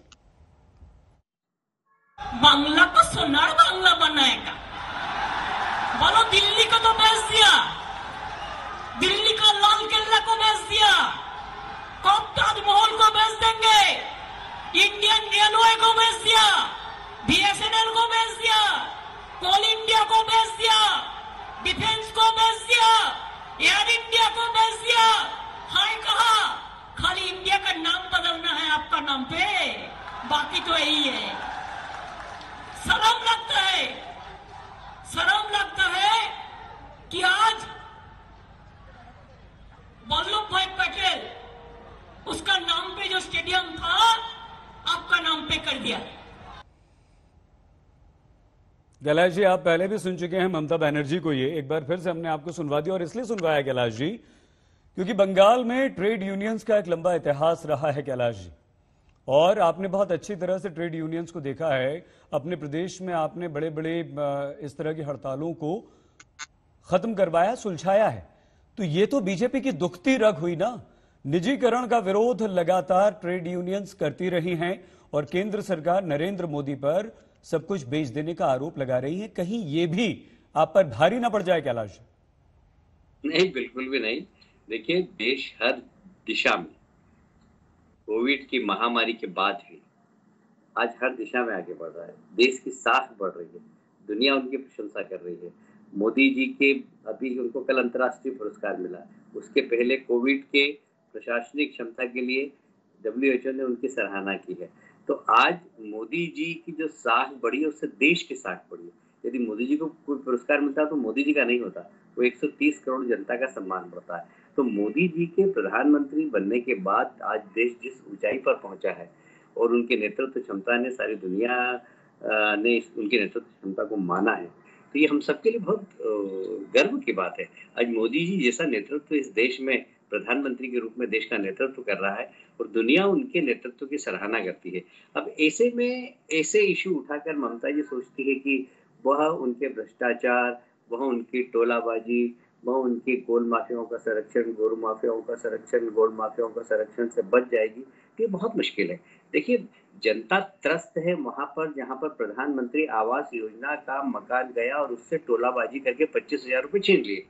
बांग्ला को सोनार बांग्ला बनाएगा, बोलो दिल्ली को तो बेच दिया, दिल्ली का लाल किला को बेच दिया, ताजमहल को बेच देंगे, इंडियन रेलवे को बेच दिया, बीएसएनएल को बेच दिया, कोल इंडिया को बेच दिया, डिफेंस को बेच दिया, एयर इंडिया को बेच दिया। हाय कहा, खाली इंडिया का नाम बदलना है आपका नाम पे, बाकी तो यही है। शर्म लगता है कि आज वल्लभ भाई पटेल, उसका नाम पे जो स्टेडियम था आपका नाम पे कर दिया। कैलाश जी, आप पहले भी सुन चुके हैं ममता बनर्जी को, ये एक बार फिर से हमने आपको सुनवा दिया, और इसलिए सुनवाया कैलाश जी क्योंकि बंगाल में ट्रेड यूनियंस का एक लंबा इतिहास रहा है कैलाश जी, और आपने बहुत अच्छी तरह से ट्रेड यूनियंस को देखा है। अपने प्रदेश में आपने बड़े बड़े इस तरह की हड़तालों को खत्म करवाया, सुलझाया है। तो ये तो बीजेपी की दुखती रग हुई ना। निजीकरण का विरोध लगातार ट्रेड यूनियंस करती रही हैं और केंद्र सरकार नरेंद्र मोदी पर सब कुछ बेच देने का आरोप लगा रही है। कहीं ये भी आप पर भारी ना पड़ जाए कैलाश? नहीं, बिल्कुल भी नहीं। देखिए, देश हर दिशा में कोविड की महामारी के बाद भी आज हर दिशा में आगे बढ़ रहा है। देश की साख बढ़ रही है, दुनिया उनकी प्रशंसा कर रही है। मोदी जी के अभी उनको कल अंतर्राष्ट्रीय पुरस्कार मिला, उसके पहले कोविड के प्रशासनिक क्षमता के लिए WHO ने उनकी सराहना की है। तो आज मोदी जी की जो साख बढ़ी है उससे देश की साख बढ़ी है। यदि मोदी जी को कोई पुरस्कार मिलता तो मोदी जी का नहीं होता, वो 130 करोड़ जनता का सम्मान बढ़ता है। तो मोदी जी के प्रधानमंत्री बनने के बाद आज देश जिस ऊंचाई पर पहुंचा है और उनके नेतृत्व क्षमता ने सारी दुनिया ने उनकी नेतृत्व क्षमता को माना है, तो ये हम सबके लिए बहुत गर्व की बात है। आज मोदी जी जैसा नेतृत्व इस देश में प्रधानमंत्री के रूप में देश का नेतृत्व कर रहा है और दुनिया उनके नेतृत्व की सराहना करती है। अब ऐसे में ऐसे इशू उठाकर ममता जी सोचती है कि वह उनके भ्रष्टाचार, वह उनकी टोलाबाजी, वह उनकी गोल माफियाओं का संरक्षण, गोरु माफियाओं का संरक्षण, गोल माफियाओं का संरक्षण से बच जाएगी। ये बहुत मुश्किल है। देखिए, जनता त्रस्त है वहां पर जहां पर प्रधानमंत्री आवास योजना का मकान गया और उससे टोलाबाजी करके 25,000 रुपए छीन लिए।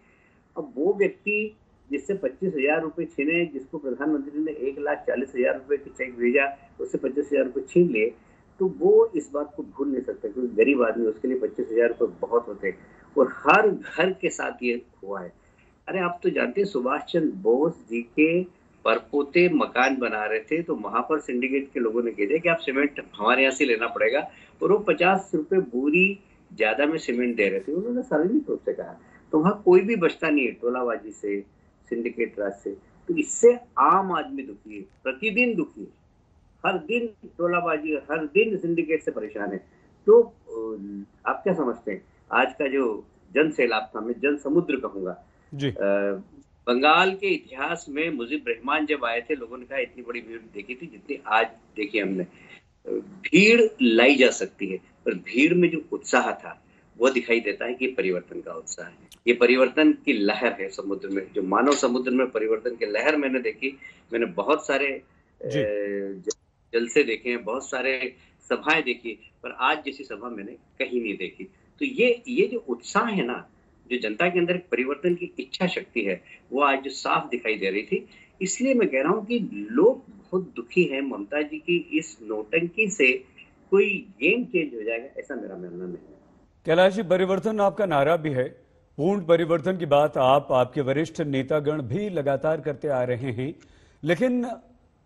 अब वो व्यक्ति जिससे 25,000 रुपए छीने, जिसको प्रधानमंत्री ने 1,40,000 रुपए की चेक भेजा, उससे 25,000 रुपए छीन लिए, तो वो इस बात को भूल नहीं सकता क्योंकि गरीब आदमी, उसके लिए 25,000 रुपए बहुत होते हैं। और हर घर के साथ ये हुआ है। अरे आप तो जानते हैं, सुभाष चंद्र बोस जी के परपोते मकान बना रहे थे तो वहां पर सिंडिकेट के लोगों ने कह दिया कि आप सीमेंट हमारे यहाँ से लेना पड़ेगा, और वो 50 रुपए बोरी ज्यादा में सीमेंट दे रहे थे। उन्होंने सार्वजनिक रूप से कहा। तो वहां कोई भी बचता नहीं है टोलाबाजी से, सिंडिकेट राज से। तो इससे आम आदमी दुखी है, प्रतिदिन दुखी है, हर दिन टोलाबाजी, हर दिन सिंडिकेट से परेशान है। तो आप क्या समझते हैं आज का जो जन सैलाब था, मैं जन समुद्र कहूंगा जी, बंगाल के इतिहास में मुजीब रहमान जब आए थे, लोगों ने कहा इतनी बड़ी भीड़ देखी थी जितनी आज देखी हमने। भीड़ लाई जा सकती है, पर भीड़ में जो उत्साह था वो दिखाई देता है कि परिवर्तन का उत्साह है। ये परिवर्तन की लहर है समुद्र में, जो मानव समुद्र में परिवर्तन की लहर मैंने देखी। मैंने बहुत सारे जलसे देखे हैं, बहुत सारे सभाएं देखी, पर आज जैसी सभा मैंने कहीं नहीं देखी। तो ये जो उत्साह है ना, जो जनता के अंदर परिवर्तन की इच्छा शक्ति है, वो आज जो साफ दिखाई दे रही थी। इसलिए मैं कह रहा हूँ कि लोग बहुत दुखी हैं। ममता जी की इस नौटंकी से कोई गेम चेंज हो जाएगा ऐसा मेरा मानना नहीं है। कैलाश जी, परिवर्तन आपका नारा भी है, पूर्ण परिवर्तन की बात आपके वरिष्ठ नेतागण भी लगातार करते आ रहे हैं, लेकिन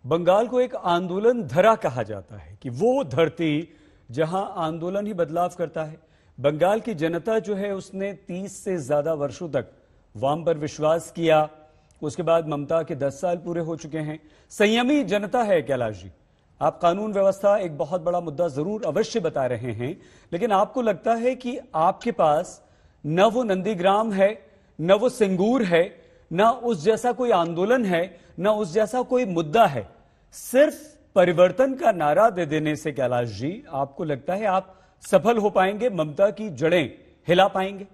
बंगाल को एक आंदोलन धरा कहा जाता है कि वो धरती जहां आंदोलन ही बदलाव करता है। बंगाल की जनता जो है उसने 30 से ज्यादा वर्षों तक वाम पर विश्वास किया, उसके बाद ममता के 10 साल पूरे हो चुके हैं। संयमी जनता है कैलाश जी। आप कानून व्यवस्था एक बहुत बड़ा मुद्दा जरूर अवश्य बता रहे हैं, लेकिन आपको लगता है कि आपके पास न वो नंदीग्राम है, न वो सिंगूर है, न उस जैसा कोई आंदोलन है, न उस जैसा कोई मुद्दा है। सिर्फ परिवर्तन का नारा दे देने से कैलाश जी आपको लगता है आप सफल हो पाएंगे, ममता की जड़ें हिला पाएंगे?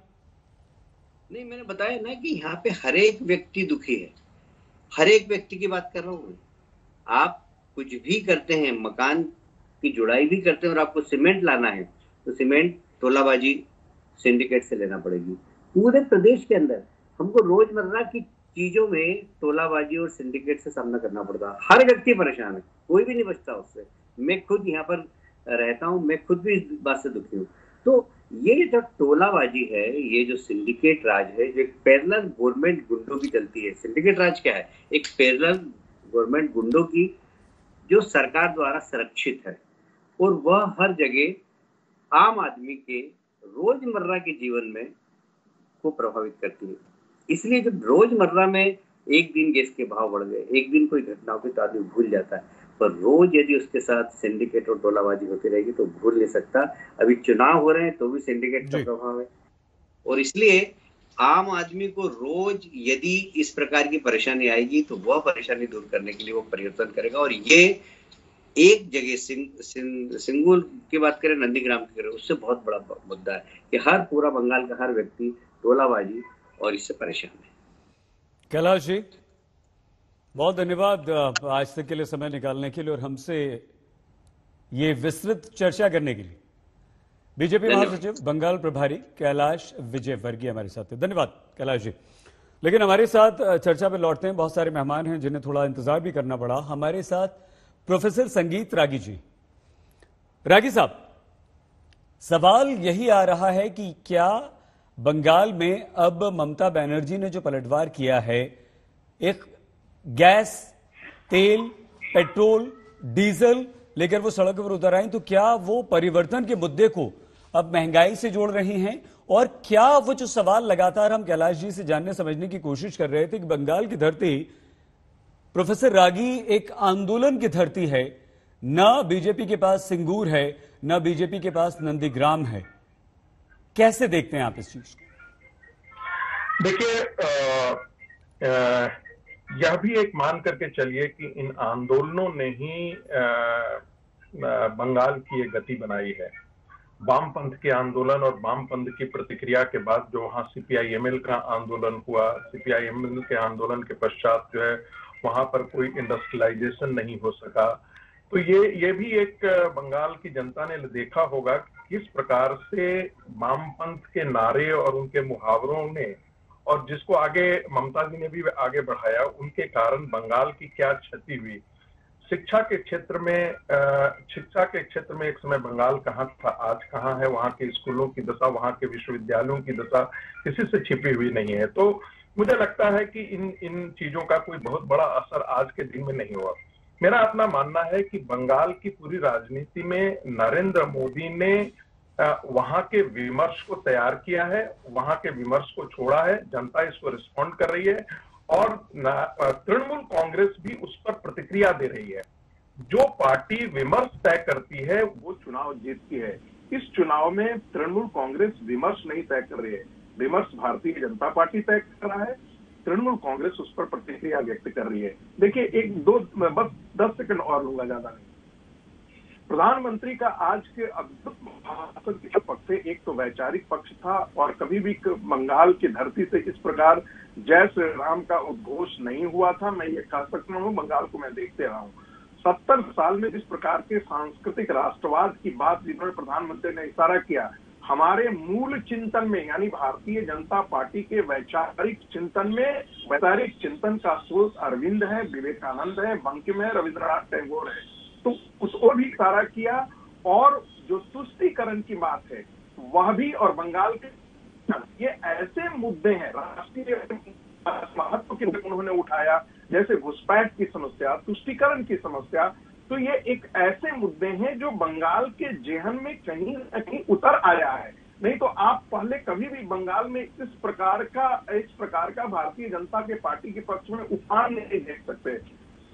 नहीं, मैंने बताया ना कि यहाँ पे हर एक व्यक्ति दुखी है, हर एक व्यक्ति की बात कर रहा हूँ। आप कुछ भी करते हैं, मकान की जुड़ाई भी करते हैं और आपको सीमेंट लाना है तो सीमेंट टोलाबाजी सिंडिकेट से लेना पड़ेगी। पूरे प्रदेश के अंदर हमको रोजमर्रा की चीजों में टोलाबाजी और सिंडिकेट से सामना करना पड़ता है। हर व्यक्ति परेशान है, कोई भी नहीं बचता उससे। मैं खुद यहाँ पर रहता हूँ, मैं खुद भी इस बात से दुखी हूँ। तो ये जो टोलाबाजी है, ये जो सिंडिकेट राज है, जो एक पैरेलल गवर्नमेंट गुंडों की चलती है। सिंडिकेट राज क्या है? एक पैरेलल गवर्नमेंट गुंडों की जो सरकार द्वारा संरक्षित है और वह हर जगह आम आदमी के रोजमर्रा के जीवन में को प्रभावित करती है। इसलिए जब रोजमर्रा में एक दिन गैस के भाव बढ़ गए, एक दिन कोई घटना होगी तो आदमी भूल जाता है, पर रोज यदि उसके साथ सिंडिकेट और टोलाबाजी होती रहेगी तो भूल नहीं सकता। अभी चुनाव हो रहे हैं तो भी सिंडिकेट का प्रभाव है, और इसलिए आम आदमी को रोज यदि इस प्रकार की परेशानी आएगी तो वह परेशानी दूर करने के लिए वो परिवर्तन करेगा। और ये एक जगह सिंगूर की बात करें, नंदीग्राम की करें, उससे बहुत बड़ा मुद्दा है कि हर पूरा बंगाल का हर व्यक्ति टोलाबाजी और इससे परेशान है। कैलाश जी, बहुत धन्यवाद आज तक के लिए समय निकालने के लिए और हमसे ये विस्तृत चर्चा करने के लिए। बीजेपी महासचिव बंगाल प्रभारी कैलाश विजयवर्गीय हमारे साथ थे। धन्यवाद कैलाश जी। लेकिन हमारे साथ चर्चा पे लौटते हैं, बहुत सारे मेहमान हैं जिन्हें थोड़ा इंतजार भी करना पड़ा। हमारे साथ प्रोफेसर संगीत रागी जी। रागी साहब, सवाल यही आ रहा है कि क्या बंगाल में अब ममता बनर्जी ने जो पलटवार किया है, एक गैस, तेल, पेट्रोल, डीजल लेकर वो सड़क पर उतर आई, तो क्या वो परिवर्तन के मुद्दे को अब महंगाई से जोड़ रही हैं? और क्या वो जो सवाल लगातार हम कैलाश जी से जानने समझने की कोशिश कर रहे थे कि बंगाल की धरती, प्रोफेसर रागी, एक आंदोलन की धरती है, न बीजेपी के पास सिंगूर है, न बीजेपी के पास नंदीग्राम है, कैसे देखते हैं आप इस चीज को? देखिए, यह भी एक मान करके चलिए कि इन आंदोलनों ने ही बंगाल की एक गति बनाई है। वामपंथ के आंदोलन और वामपंथ की प्रतिक्रिया के बाद जो वहां सीपीआईएमएल का आंदोलन हुआ, सीपीआईएमएल के आंदोलन के पश्चात जो है वहां पर कोई इंडस्ट्रियलाइजेशन नहीं हो सका। तो ये भी एक बंगाल की जनता ने देखा होगा किस प्रकार से वामपंथ के नारे और उनके मुहावरों ने, और जिसको आगे ममता जी ने भी आगे बढ़ाया, उनके कारण बंगाल की क्या क्षति हुई। शिक्षा के क्षेत्र में एक समय बंगाल कहाँ था, आज कहाँ है। वहाँ के स्कूलों की दशा, वहाँ के विश्वविद्यालयों की दशा किसी से छिपी हुई नहीं है। तो मुझे लगता है कि इन चीजों का कोई बहुत बड़ा असर आज के दिन में नहीं हुआ। मेरा अपना मानना है कि बंगाल की पूरी राजनीति में नरेंद्र मोदी ने वहां के विमर्श को तैयार किया है, वहां के विमर्श को छोड़ा है, जनता इसको रिस्पॉन्ड कर रही है और तृणमूल कांग्रेस भी उस पर प्रतिक्रिया दे रही है। जो पार्टी विमर्श तय करती है वो चुनाव जीतती है। इस चुनाव में तृणमूल कांग्रेस विमर्श नहीं तय कर रही है, विमर्श भारतीय जनता पार्टी तय कर रहा है, तृणमूल कांग्रेस उस पर प्रतिक्रिया व्यक्त कर रही है। देखिए, बस 10 सेकंड और लूंगा, ज्यादा नहीं। प्रधानमंत्री का आज के अद्भुत भाषण के पक्ष से एक तो वैचारिक पक्ष था, और कभी भी बंगाल की धरती से इस प्रकार जय श्री राम का उद्घोष नहीं हुआ था। मैं ये कह सकता हूँ, बंगाल को मैं देखते रहा हूँ। 70 साल में जिस प्रकार के सांस्कृतिक राष्ट्रवाद की बात जिन्होंने प्रधानमंत्री ने इशारा किया, हमारे मूल चिंतन में, यानी भारतीय जनता पार्टी के वैचारिक चिंतन में, वैचारिक चिंतन का स्रोत अरविंद है, विवेकानंद है, बंकिम है, रविंद्रनाथ टैगोर है, तो उसको भी इशारा किया। और जो तुष्टीकरण की बात है वह भी, और बंगाल के ये ऐसे मुद्दे हैं राष्ट्रीय महत्व के उन्होंने उठाया, जैसे घुसपैठ की समस्या, तुष्टीकरण की समस्या। तो ये एक ऐसे मुद्दे हैं जो बंगाल के जेहन में कहीं न कहीं उतर आया है। नहीं तो आप पहले कभी भी बंगाल में इस प्रकार का भारतीय जनता के पार्टी के पक्ष में उफान नहीं देख सकते।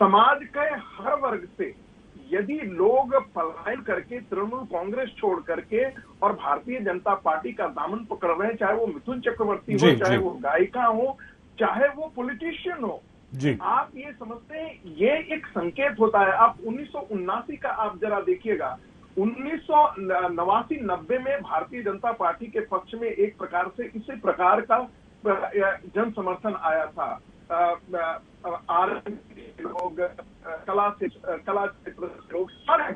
समाज के हर वर्ग से यदि लोग पलायन करके तृणमूल कांग्रेस छोड़ करके और भारतीय जनता पार्टी का दामन पकड़ रहे हैं, चाहे वो मिथुन चक्रवर्ती हो, चाहे वो गायिका हो, चाहे वो पॉलिटिशियन हो, आप ये समझते हैं ये एक संकेत होता है। आप 1979 का आप जरा देखिएगा, 1989-90 में भारतीय जनता पार्टी के पक्ष में एक प्रकार से इसी प्रकार का जन समर्थन आया था। लोग, कला क्षेत्र लोग,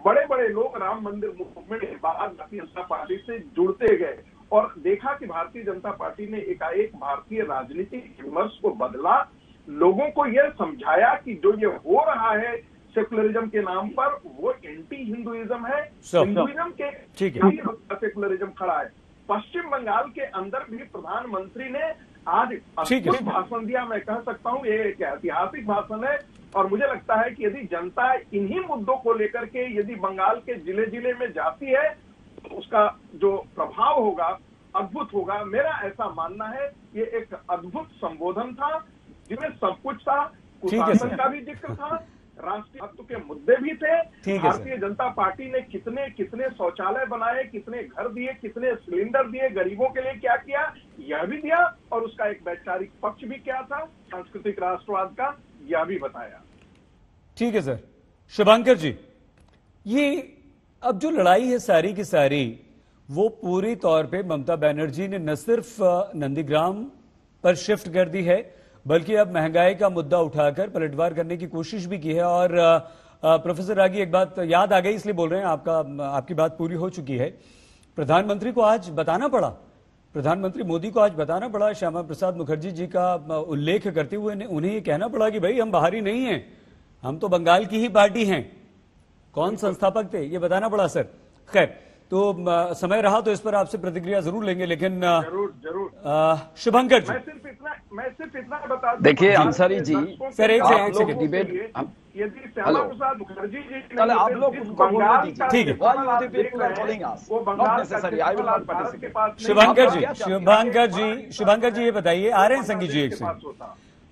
बड़े बड़े लोग राम मंदिर मूवमेंट के बाद भारतीय जनता पार्टी से जुड़ते गए, और देखा कि भारतीय जनता पार्टी ने एकाएक भारतीय राजनीतिक विमर्श को बदला, लोगों को यह समझाया कि जो ये हो रहा है सेकुलरिज्म के नाम पर वो एंटी हिंदुइज्म है, हिंदुइज्म के सेकुलरिज्म खड़ा है। पश्चिम बंगाल के अंदर भी प्रधानमंत्री ने आज अद्भुत भाषण दिया। मैं कह सकता हूँ ये एक ऐतिहासिक भाषण है, और मुझे लगता है कि यदि जनता इन्हीं मुद्दों को लेकर के यदि बंगाल के जिले जिले में जाती है तो उसका जो प्रभाव होगा अद्भुत होगा। मेरा ऐसा मानना है ये एक अद्भुत संबोधन था, जिसमें सब कुछ था, ठीक है कुशासन सर। का भी जिक्र था, राष्ट्रीय महत्व के मुद्दे भी थे। ठीक है भारतीय जनता पार्टी ने कितने कितने शौचालय बनाए, कितने घर दिए, कितने सिलेंडर दिए, गरीबों के लिए क्या किया, यह भी दिया, और उसका एक वैचारिक पक्ष भी क्या था, सांस्कृतिक राष्ट्रवाद का, यह भी बताया। ठीक है सर। शुभंकर जी, ये अब जो लड़ाई है सारी की सारी, वो पूरी तौर पे ममता बनर्जी ने न सिर्फ नंदीग्राम पर शिफ्ट कर दी है, बल्कि अब महंगाई का मुद्दा उठाकर पलटवार करने की कोशिश भी की है। और प्रोफेसर रागी, एक बात याद आ गई इसलिए बोल रहे हैं, आपकी बात पूरी हो चुकी है। प्रधानमंत्री को आज बताना पड़ा, प्रधानमंत्री मोदी को आज बताना पड़ा, श्यामा प्रसाद मुखर्जी जी का उल्लेख करते हुए उन्हें ये कहना पड़ा कि भाई हम बाहरी नहीं हैं, हम तो बंगाल की ही पार्टी हैं। कौन संस्थापक थे ये बताना पड़ा सर। खैर, तो समय रहा तो इस पर आपसे प्रतिक्रिया जरूर लेंगे, लेकिन जरूर शुभंकर जी, मैं सिर्फ इतना बता दूं, देखिए अंसारी जी, सर एक सेकंड, डिबेट, यदि श्यामा प्रसाद मुखर्जी जी चले आप लोग उनको बोलने दीजिए, ठीक है। वो बंगाल के पास शुभंकर जी ये बताइए, आ रहे हैं संगीत जी एक से।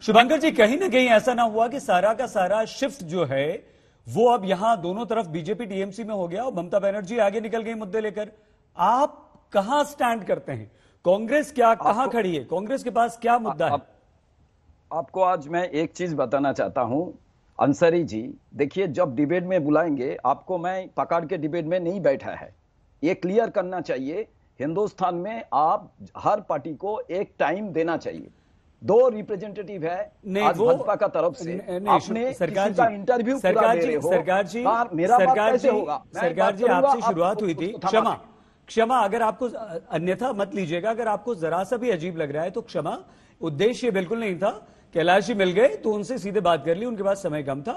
शुभंकर जी, कहीं ना कहीं ऐसा ना हुआ कि सारा का सारा शिफ्ट जो है वो अब यहां दोनों तरफ बीजेपी टीएमसी में हो गया और ममता बनर्जी आगे निकल गई मुद्दे लेकर? आप कहां स्टैंड करते हैं? कांग्रेस कहां खड़ी है? कांग्रेस के पास क्या मुद्दा है? आपको आज मैं एक चीज बताना चाहता हूं अंसारी जी, देखिए जब डिबेट में बुलाएंगे आपको, मैं पकड़ के डिबेट में नहीं बैठा है, ये क्लियर करना चाहिए। हिंदुस्तान में आप हर पार्टी को एक टाइम देना चाहिए। 2 रिप्रेजेंटेटिव है आज भाजपा का तरफ से, आपने सरकार किसी का इंटरव्यू सरकार जी आपसे शुरुआत हुई थी। क्षमा, अगर आपको अन्यथा मत लीजिएगा, अगर आपको जरा सा भी अजीब लग रहा है तो क्षमा, उद्देश्य बिल्कुल नहीं था। कैलाश जी मिल गए तो उनसे सीधे बात कर ली, उनके पास समय कम था।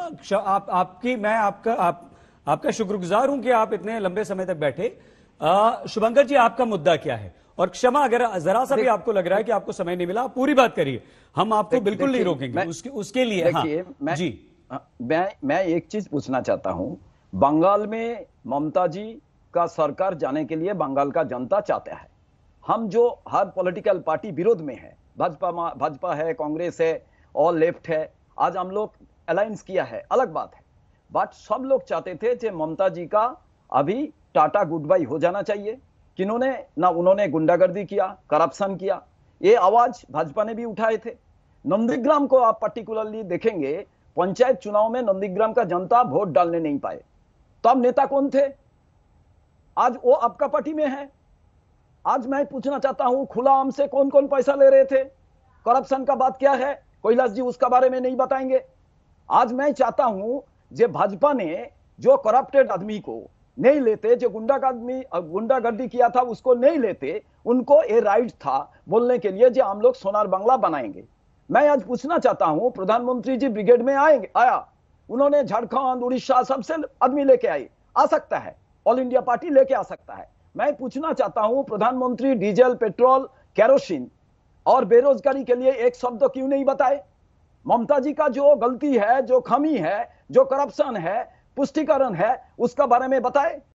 मैं आपका शुक्रगुजार हूं कि आप इतने लंबे समय तक बैठे। शुभंकर जी, आपका मुद्दा क्या है? और क्षमा, अगर जरा सा भी आपको लग रहा है कि आपको समय नहीं मिला, आप पूरी बात करिए, हम आपको बिल्कुल नहीं रोकेंगे उसके लिए। देखिए मैं एक चीज पूछना चाहता हूं, बंगाल में ममता जी का सरकार जाने के लिए बंगाल का जनता चाहता है। हम जो हर पॉलिटिकल पार्टी विरोध में है, भाजपा है, कांग्रेस है और लेफ्ट है, आज हम लोग अलायंस किया है, अलग बात है। बट सब लोग चाहते थे कि ममता जी का अभी टाटा गुड बाय हो जाना चाहिए। किन्होंने ना, उन्होंने गुंडागर्दी किया, करप्शन किया, ये आवाज भाजपा ने भी उठाए थे। नंदीग्राम को आप पर्टिकुलरली देखेंगे, पंचायत चुनाव में नंदीग्राम का जनता वोट डालने नहीं पाए, तो अब नेता कौन थे? आज वो आपका पार्टी में है। आज मैं पूछना चाहता हूं, खुला आम से कौन कौन पैसा ले रहे थे? करप्शन का बात क्या है? कैलाश जी उसका बारे में नहीं बताएंगे। आज मैं चाहता हूं, जो भाजपा ने जो करप्टेड आदमी को नहीं लेते, जो गुंडागर्दी किया था उसको नहीं लेते, उनको ये राइट था बोलने के लिए जो हम लोग सोनार बंगला बनाएंगे। मैं आज पूछना चाहता हूं, प्रधानमंत्री जी ब्रिगेड में आया, उन्होंने झारखंड, उड़ीसा सबसे आदमी लेके आए, आ सकता है, ऑल इंडिया पार्टी लेके आ सकता है। मैं पूछना चाहता हूं, प्रधानमंत्री डीजल, पेट्रोल, केरोसिन और बेरोजगारी के लिए एक शब्द क्यों नहीं बताए? ममता जी का जो गलती है, जो खामी है, जो करप्शन है, पुष्टिकरण है, उसका बारे में बताए।